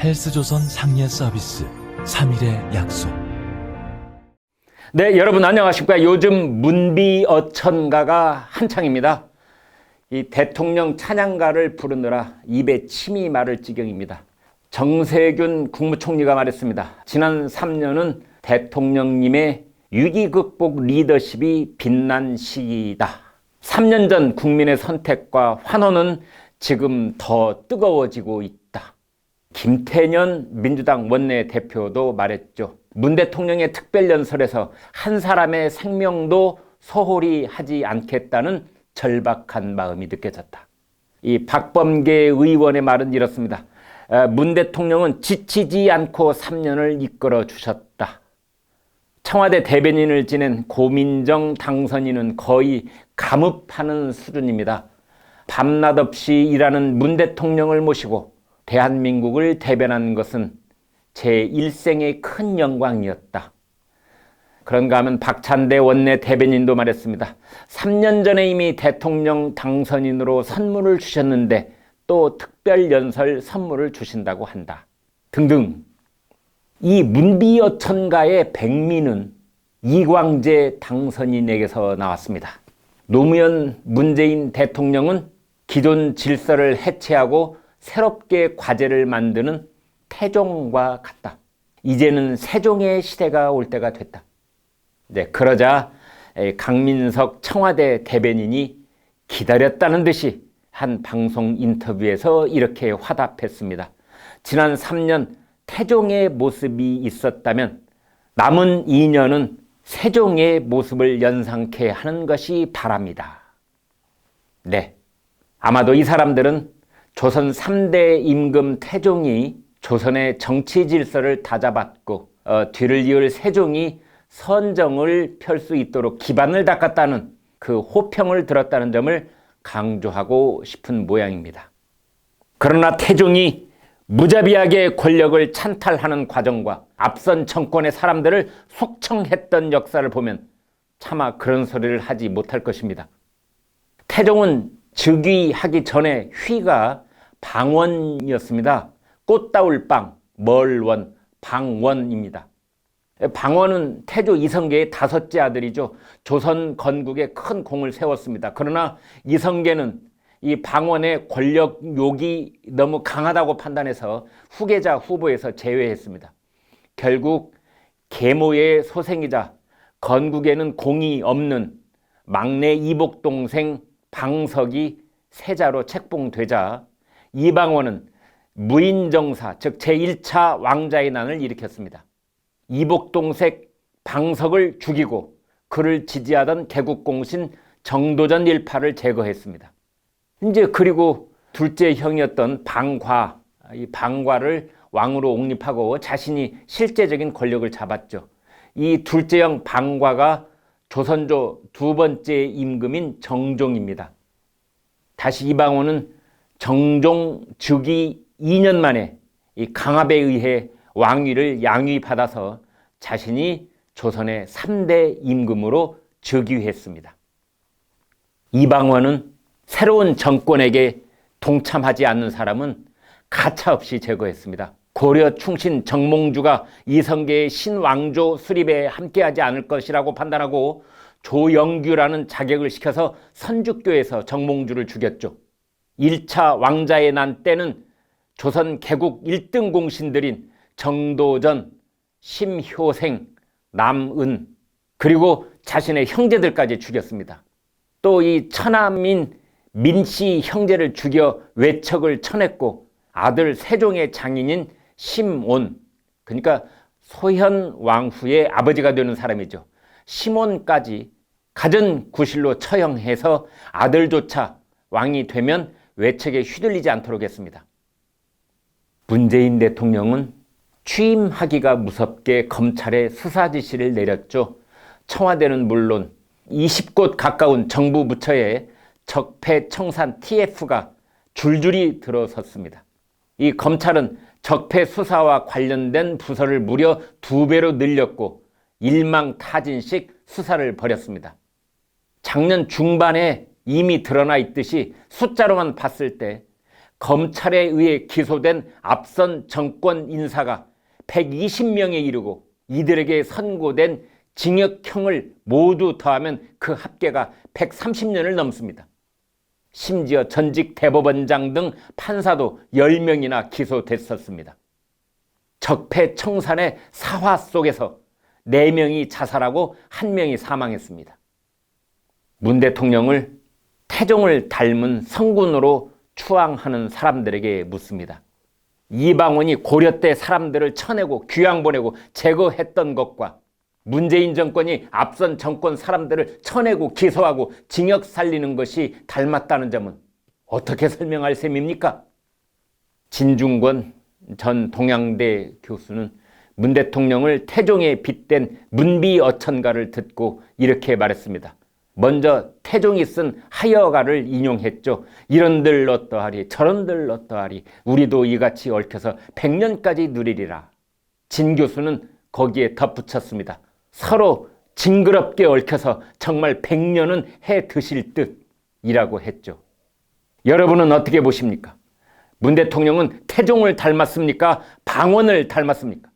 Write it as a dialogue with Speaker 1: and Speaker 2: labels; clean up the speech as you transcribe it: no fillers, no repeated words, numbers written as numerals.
Speaker 1: 헬스조선 상례 서비스 3일의 약속.
Speaker 2: 네, 여러분 안녕하십니까? 요즘 문비어천가가 한창입니다. 이 대통령 찬양가를 부르느라 입에 침이 마를 지경입니다. 정세균 국무총리가 말했습니다. 지난 3년은 대통령님의 위기 극복 리더십이 빛난 시기다. 3년 전 국민의 선택과 환호는 지금 더 뜨거워지고 있다. 김태년 민주당 원내대표도 말했죠. 문 대통령의 특별연설에서 한 사람의 생명도 소홀히 하지 않겠다는 절박한 마음이 느껴졌다. 이 박범계 의원의 말은 이렇습니다. 문 대통령은 지치지 않고 3년을 이끌어 주셨다. 청와대 대변인을 지낸 고민정 당선인은 거의 감읍하는 수준입니다. 밤낮 없이 일하는 문 대통령을 모시고 대한민국을 대변한 것은 제 일생의 큰 영광이었다. 그런가 하면 박찬대 원내 대변인도 말했습니다. 3년 전에 이미 대통령 당선인으로 선물을 주셨는데 또 특별연설 선물을 주신다고 한다. 등등. 이 문비어천가의 백미는 이광재 당선인에게서 나왔습니다. 노무현 문재인 대통령은 기존 질서를 해체하고 새롭게 과제를 만드는 태종과 같다. 이제는 세종의 시대가 올 때가 됐다. 네, 그러자 강민석 청와대 대변인이 기다렸다는 듯이 한 방송 인터뷰에서 이렇게 화답했습니다. 지난 3년 태종의 모습이 있었다면 남은 2년은 세종의 모습을 연상케 하는 것이 바랍니다. 네, 아마도 이 사람들은 조선 3대 임금 태종이 조선의 정치 질서를 다잡았고 뒤를 이을 세종이 선정을 펼 수 있도록 기반을 닦았다는 그 호평을 들었다는 점을 강조하고 싶은 모양입니다. 그러나 태종이 무자비하게 권력을 찬탈하는 과정과 앞선 정권의 사람들을 숙청했던 역사를 보면 차마 그런 소리를 하지 못할 것입니다. 태종은 즉위하기 전에 휘가 방원이었습니다. 꽃다울 방, 멀원, 방원입니다. 방원은 태조 이성계의 5째 아들이죠. 조선 건국에 큰 공을 세웠습니다. 그러나 이성계는 이 방원의 권력욕이 너무 강하다고 판단해서 후계자 후보에서 제외했습니다. 결국 계모의 소생이자 건국에는 공이 없는 막내 이복 동생 방석이 세자로 책봉되자 이방원은 무인정사, 즉 제1차 왕자의 난을 일으켰습니다. 이복동생 방석을 죽이고 그를 지지하던 개국공신 정도전 일파를 제거했습니다. 이제 그리고 둘째 형이었던 방과, 이 방과를 왕으로 옹립하고 자신이 실제적인 권력을 잡았죠. 이 둘째 형 방과가 조선조 두 번째 임금인 정종입니다. 다시 이방원은 정종 즉위 2년 만에 이 강압에 의해 왕위를 양위받아서 자신이 조선의 3대 임금으로 즉위했습니다. 이방원은 새로운 정권에게 동참하지 않는 사람은 가차없이 제거했습니다. 고려 충신 정몽주가 이성계의 신왕조 수립에 함께하지 않을 것이라고 판단하고 조영규라는 자격을 시켜서 선주교에서 정몽주를 죽였죠. 1차 왕자의 난 때는 조선 개국 1등 공신들인 정도전, 심효생, 남은 그리고 자신의 형제들까지 죽였습니다. 또 이 처남인 민씨 형제를 죽여 외척을 쳐냈고 아들 세종의 장인인 심온, 그러니까 소현 왕후의 아버지가 되는 사람이죠. 심온까지 갖은 구실로 처형해서 아들조차 왕이 되면 외척에 휘둘리지 않도록 했습니다. 문재인 대통령은 취임하기가 무섭게 검찰에 수사 지시를 내렸죠. 청와대는 물론 20곳 가까운 정부 부처에 적폐청산 TF가 줄줄이 들어섰습니다. 이 검찰은 적폐 수사와 관련된 부서를 무려 2배로 늘렸고 일망타진식 수사를 벌였습니다. 작년 중반에 이미 드러나 있듯이 숫자로만 봤을 때 검찰에 의해 기소된 앞선 정권 인사가 120명에 이르고 이들에게 선고된 징역형을 모두 더하면 그 합계가 130년을 넘습니다. 심지어 전직 대법원장 등 판사도 10명이나 기소됐었습니다. 적폐청산의 사화 속에서 4명이 자살하고 1명이 사망했습니다. 문 대통령을 태종을 닮은 성군으로 추앙하는 사람들에게 묻습니다. 이방원이 고려 때 사람들을 쳐내고 귀양 보내고 제거했던 것과 문재인 정권이 앞선 정권 사람들을 쳐내고 기소하고 징역 살리는 것이 닮았다는 점은 어떻게 설명할 셈입니까? 진중권 전 동양대 교수는 문 대통령을 태종에 빗댄 문비어천가를 듣고 이렇게 말했습니다. 먼저 태종이 쓴 하여가를 인용했죠. 이런들 어떠하리 저런들 어떠하리 우리도 이같이 얽혀서 100년까지 누리리라. 진 교수는 거기에 덧붙였습니다. 서로 징그럽게 얽혀서 정말 100년은 해 드실 듯이라고 했죠. 여러분은 어떻게 보십니까? 문 대통령은 태종을 닮았습니까? 방언을 닮았습니까?